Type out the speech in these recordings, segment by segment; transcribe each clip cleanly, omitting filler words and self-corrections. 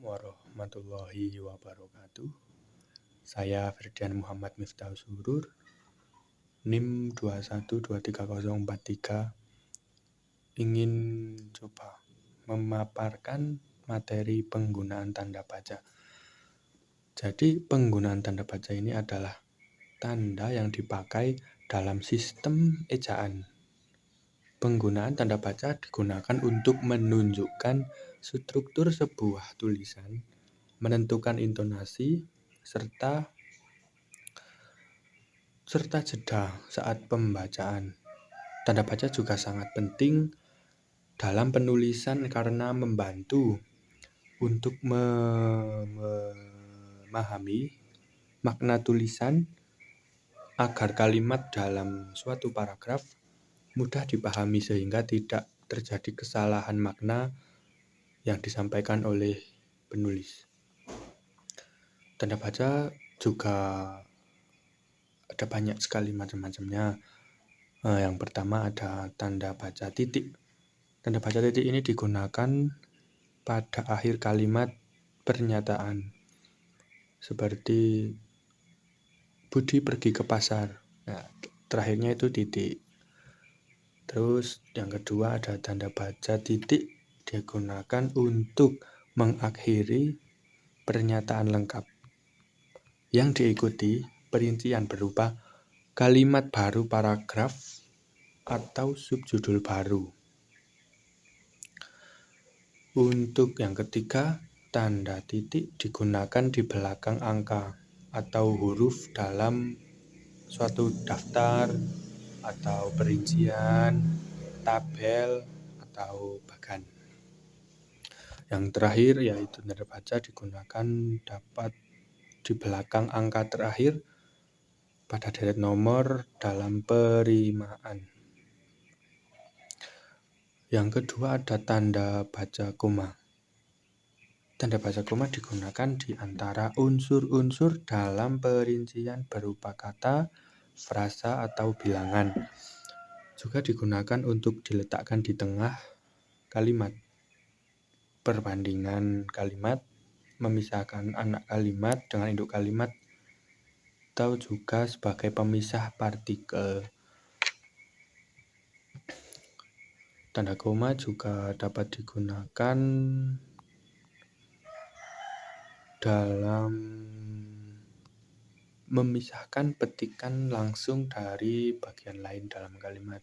warahmatullahi wabarakatuh. Saya Ferdian Muhammad Miftahul Surur, NIM 2123043, ingin coba memaparkan materi penggunaan tanda baca. Jadi penggunaan tanda baca ini adalah tanda yang dipakai dalam sistem ejaan. Penggunaan tanda baca digunakan untuk menunjukkan struktur sebuah tulisan, menentukan intonasi, serta jeda saat pembacaan. Tanda baca juga sangat penting dalam penulisan karena membantu untuk memahami makna tulisan agar kalimat dalam suatu paragraf mudah dipahami sehingga tidak terjadi kesalahan makna yang disampaikan oleh penulis. Tanda baca juga ada banyak sekali macam-macamnya. Yang pertama ada tanda baca titik. Tanda baca titik ini digunakan pada akhir kalimat pernyataan, seperti Budi pergi ke pasar. Nah, terakhirnya itu titik. Terus yang kedua ada tanda baca titik digunakan untuk mengakhiri pernyataan lengkap yang diikuti perincian berupa kalimat baru, paragraf, atau subjudul baru. Untuk yang ketiga, tanda titik digunakan di belakang angka atau huruf dalam suatu daftar atau perincian, tabel, atau bagan. Yang terakhir yaitu tanda baca digunakan dapat di belakang angka terakhir pada deret nomor dalam perimaan. Yang kedua ada tanda baca koma. Tanda baca koma digunakan di antara unsur-unsur dalam perincian berupa kata, frasa, atau bilangan. Juga digunakan untuk diletakkan di tengah kalimat, perbandingan kalimat, memisahkan anak kalimat dengan induk kalimat, atau juga sebagai pemisah partikel. Tanda koma juga dapat digunakan dalam memisahkan petikan langsung dari bagian lain dalam kalimat.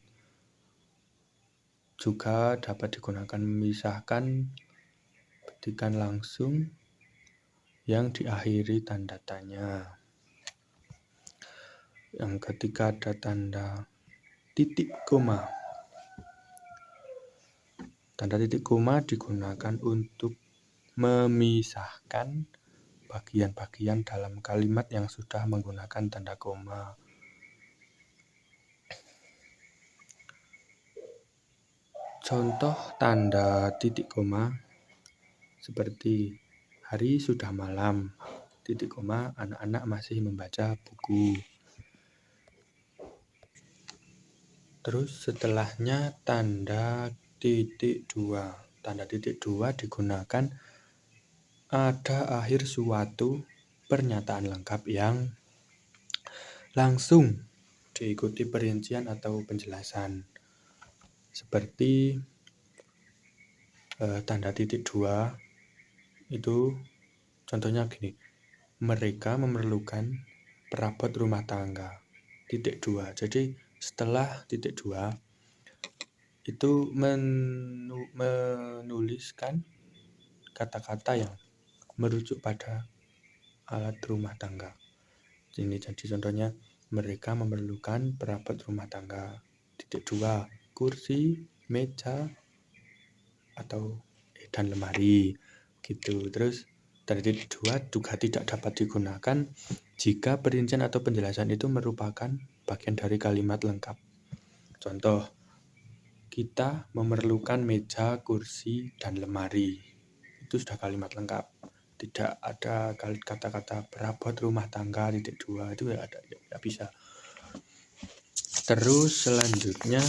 Juga dapat digunakan memisahkan petikan langsung yang diakhiri tanda tanya. Yang ketiga ada tanda titik koma. Tanda titik koma digunakan untuk memisahkan bagian-bagian dalam kalimat yang sudah menggunakan tanda koma. Contoh tanda titik koma seperti hari sudah malam, titik koma, anak-anak masih membaca buku. Terus setelahnya tanda titik dua. Tanda titik dua digunakan ada akhir suatu pernyataan lengkap yang langsung diikuti perincian atau penjelasan. Seperti tanda titik dua itu contohnya gini, mereka memerlukan perabot rumah tangga, titik dua. Jadi setelah titik dua itu menuliskan kata-kata yang merujuk pada alat rumah tangga. Ini jadi contohnya, mereka memerlukan perabot rumah tangga, titik dua, kursi, meja, atau dan lemari gitu. Terus tanda titik dua juga tidak dapat digunakan jika perincian atau penjelasan itu merupakan bagian dari kalimat lengkap. Contoh, kita memerlukan meja, kursi, dan lemari. Itu sudah kalimat lengkap. Tidak ada kata-kata perabot rumah tangga titik dua, itu ya bisa. Terus selanjutnya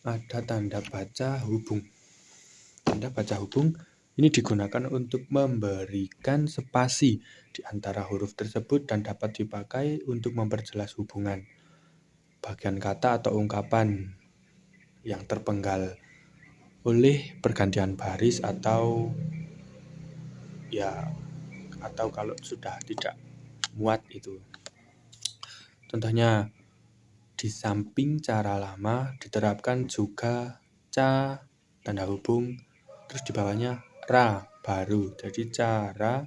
ada tanda baca hubung. Tanda baca hubung Ini digunakan untuk memberikan spasi di antara huruf tersebut dan dapat dipakai untuk memperjelas hubungan bagian kata atau ungkapan yang terpenggal oleh pergantian baris atau kalau sudah tidak muat itu. Contohnya, di samping cara lama diterapkan juga ca tanda hubung, terus di bawahnya ra baru. Jadi cara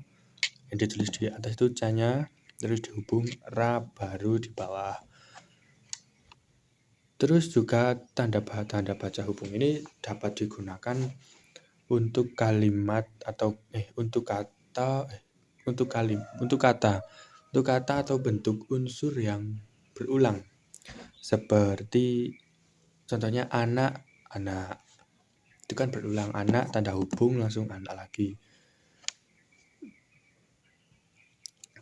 yang ditulis di atas itu ca-nya, terus dihubung ra baru di bawah. Terus juga tanda baca hubung ini dapat digunakan untuk kalimat atau untuk kata atau bentuk unsur yang berulang. Seperti contohnya anak itu kan berulang, anak tanda hubung langsung anak lagi.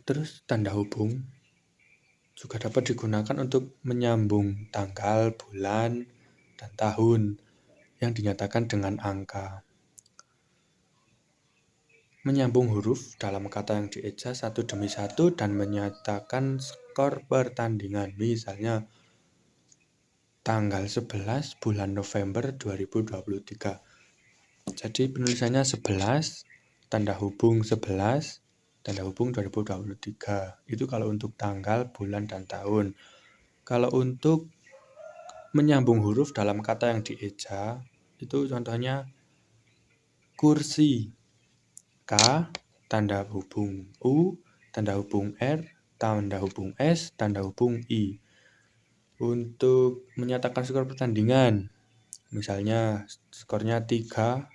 Terus tanda hubung juga dapat digunakan untuk menyambung tanggal, bulan, dan tahun yang dinyatakan dengan angka. Menyambung huruf dalam kata yang dieja satu demi satu dan menyatakan skor pertandingan. Misalnya tanggal 11 bulan November 2023. Jadi penulisannya 11, tanda hubung 11, tanda hubung 2023. Itu kalau untuk tanggal, bulan, dan tahun. Kalau untuk menyambung huruf dalam kata yang dieja, itu contohnya kursi. K, tanda hubung U, tanda hubung R, tanda hubung S, tanda hubung I. Untuk menyatakan skor pertandingan, misalnya skornya 3-1,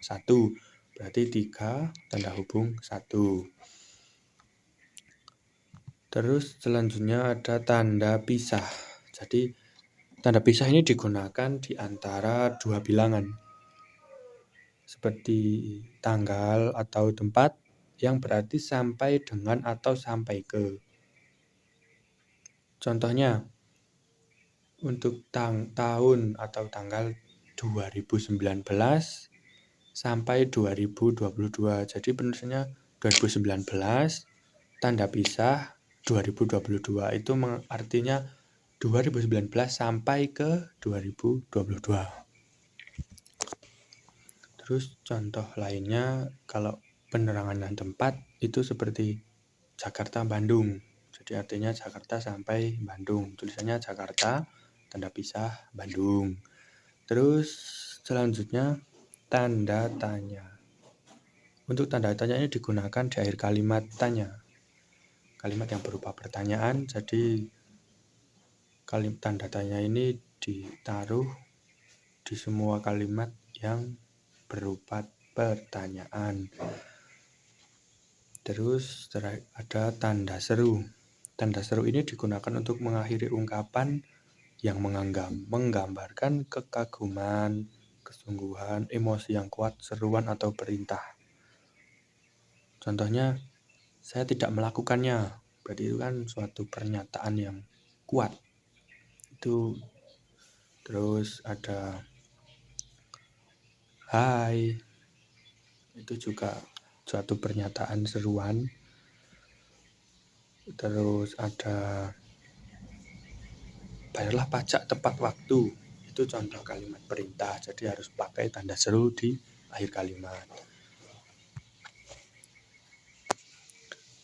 berarti 3 tanda hubung 1. Terus selanjutnya ada tanda pisah. Jadi tanda pisah ini digunakan di antara dua bilangan, seperti tanggal atau tempat yang berarti sampai dengan atau sampai ke. Contohnya untuk tahun atau tanggal 2019 sampai 2022. Jadi penulisannya 2019 tanda pisah 2022. Itu artinya 2019 sampai ke 2022. Terus contoh lainnya kalau penerangan dan tempat itu seperti Jakarta Bandung. Jadi artinya Jakarta sampai Bandung. Tulisannya Jakarta tanda pisah Bandung. Terus selanjutnya tanda tanya. Untuk tanda tanya ini digunakan di akhir kalimat tanya. Kalimat yang berupa pertanyaan. Jadi tanda tanya ini ditaruh di semua kalimat yang berupa pertanyaan. Terus ada tanda seru. Tanda seru ini digunakan untuk mengakhiri ungkapan yang menggambarkan kekaguman, kesungguhan, emosi yang kuat, seruan atau perintah. Contohnya, saya tidak melakukannya. Berarti itu kan suatu pernyataan yang kuat. Itu terus ada hai. Itu juga suatu pernyataan seruan. Terus ada bayarlah pajak tepat waktu. Itu contoh kalimat perintah. Jadi harus pakai tanda seru di akhir kalimat.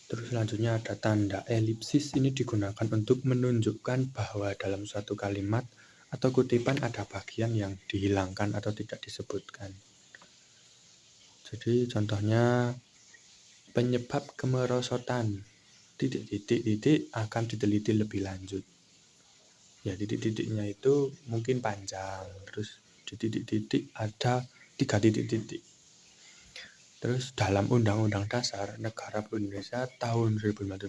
Terus selanjutnya ada tanda elipsis. Ini digunakan untuk menunjukkan bahwa dalam suatu kalimat atau kutipan ada bagian yang dihilangkan atau tidak disebutkan. Jadi contohnya penyebab kemerosotan titik-titik akan diteliti lebih lanjut. Ya, titik-titiknya itu mungkin panjang. Terus di titik-titik ada 3 titik-titik. Terus dalam Undang-Undang Dasar Negara Indonesia tahun 1945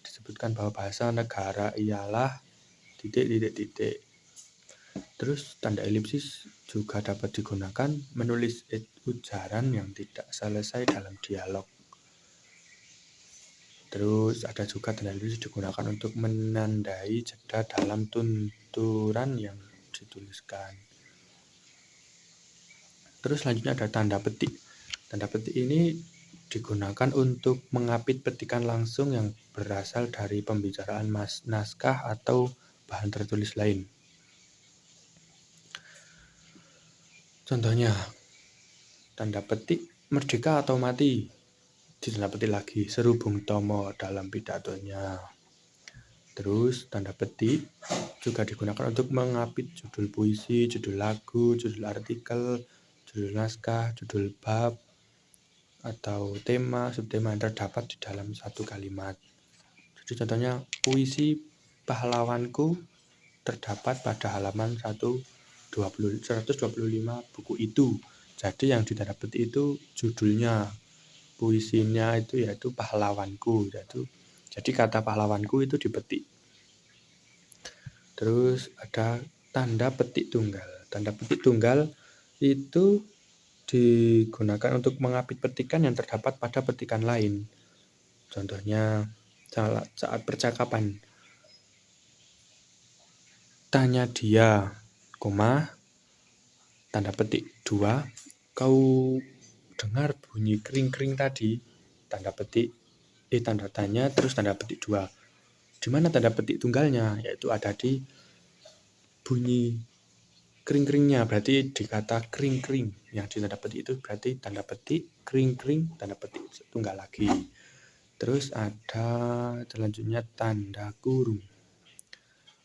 disebutkan bahwa bahasa negara ialah titik-titik-titik. Terus tanda elipsis juga dapat digunakan menulis ujaran yang tidak selesai dalam dialog. Terus ada juga tanda elipsis digunakan untuk menandai jeda dalam tuturan yang dituliskan. Terus selanjutnya ada tanda petik. Tanda petik ini digunakan untuk mengapit petikan langsung yang berasal dari pembicaraan naskah atau bahan tertulis lain. Contohnya, tanda petik merdeka atau mati. Ditanda petik lagi, seru Bung Tomo dalam pidatonya. Terus tanda petik juga digunakan untuk mengapit judul puisi, judul lagu, judul artikel, judul naskah, judul bab, atau tema, subtema yang terdapat di dalam satu kalimat. Jadi contohnya puisi Pahlawanku terdapat pada halaman 125 buku itu. Jadi yang ditanda petik itu judulnya, puisinya itu yaitu Pahlawanku. Jadi kata pahlawanku itu dipetik. Terus ada tanda petik tunggal. Tanda petik tunggal itu digunakan untuk mengapit petikan yang terdapat pada petikan lain. Contohnya saat percakapan, tanya dia, koma, tanda petik 2, kau dengar bunyi kering-kering tadi, tanda petik tanda tanya, terus tanda petik 2. Di mana tanda petik tunggalnya? Yaitu ada di bunyi kering-keringnya, berarti di kata kering-kering. Yang di tanda petik itu berarti tanda petik kering-kering, tanda petik tunggal lagi. Terus ada selanjutnya tanda kurung.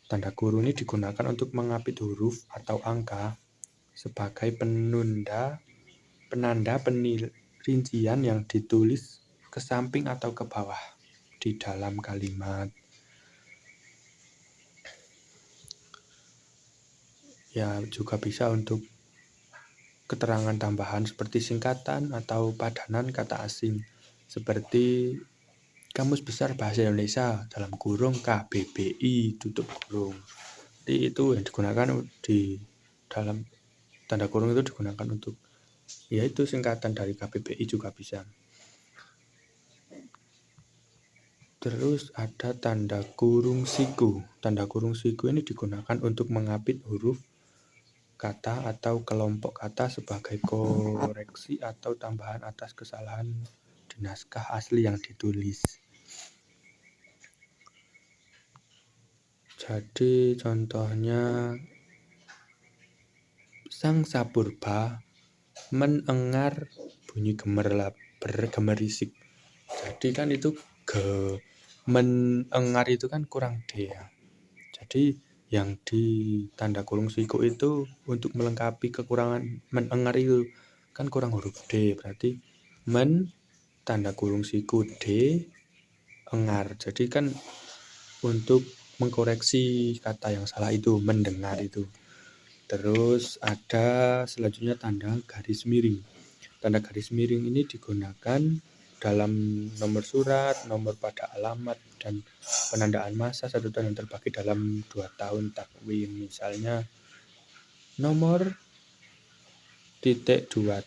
Tanda kurung ini digunakan untuk mengapit huruf atau angka sebagai penanda rincian yang ditulis ke samping atau ke bawah di dalam kalimat. Ya, juga bisa untuk keterangan tambahan seperti singkatan atau padanan kata asing seperti Kamus Besar Bahasa Indonesia dalam kurung KBBI tutup kurung. Jadi itu yang digunakan di dalam tanda kurung itu digunakan untuk yaitu singkatan dari KBBI juga bisa. Terus ada tanda kurung siku. Tanda kurung siku ini digunakan untuk mengapit huruf kata atau kelompok kata sebagai koreksi atau tambahan atas kesalahan di naskah asli yang ditulis. Jadi contohnya sang sapurba menengar bunyi bergemerisik. Jadi kan itu menengar itu kan kurang D ya. Jadi yang di tanda kurung siku itu untuk melengkapi kekurangan menengar itu kan kurang huruf D, berarti tanda kurung siku D engar. Jadi kan untuk mengkoreksi kata yang salah itu mendengar itu. Terus ada selanjutnya tanda garis miring. Tanda garis miring ini digunakan dalam nomor surat, nomor pada alamat, dan penandaan masa 1 tahun yang terbagi dalam 2 tahun takwim. Misalnya nomor .27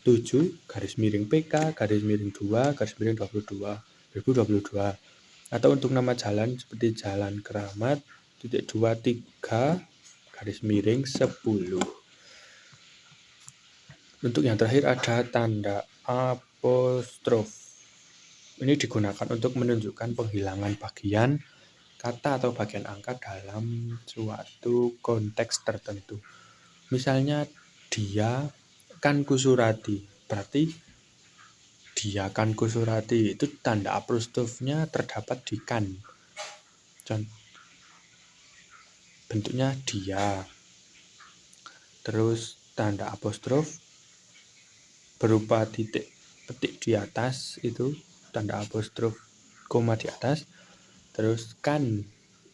garis miring PK garis miring 2 garis miring 22 2022. Atau untuk nama jalan seperti Jalan Keramat .23 garis miring 10. Untuk yang terakhir ada tanda apostrof. Ini digunakan untuk menunjukkan penghilangan bagian kata atau bagian angka dalam suatu konteks tertentu. Misalnya dia kan kusurati, berarti dia kan kusurati itu tanda apostrofnya terdapat di kan. Bentuknya dia. Terus tanda apostrof berupa titik petik di atas itu tanda apostrof koma di atas, terus kan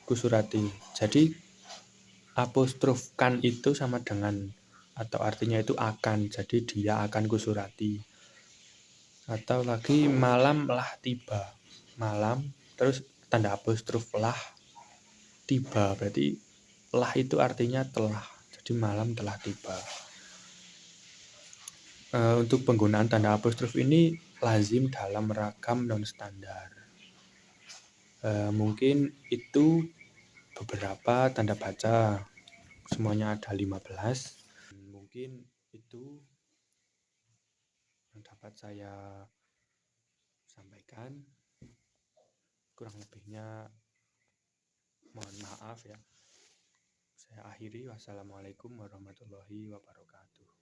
kusurati. Jadi apostrof kan itu sama dengan atau artinya itu akan, jadi dia akan kusurati. Atau lagi malam lah tiba, malam terus tanda apostrof lah tiba, berarti lah itu artinya telah, jadi malam telah tiba. Untuk penggunaan tanda apostrof ini lazim dalam ragam non-standar. Mungkin itu beberapa tanda baca, semuanya ada 15. Mungkin itu yang dapat dapat saya sampaikan. Kurang lebihnya mohon maaf ya. Saya akhiri. Wassalamualaikum warahmatullahi wabarakatuh.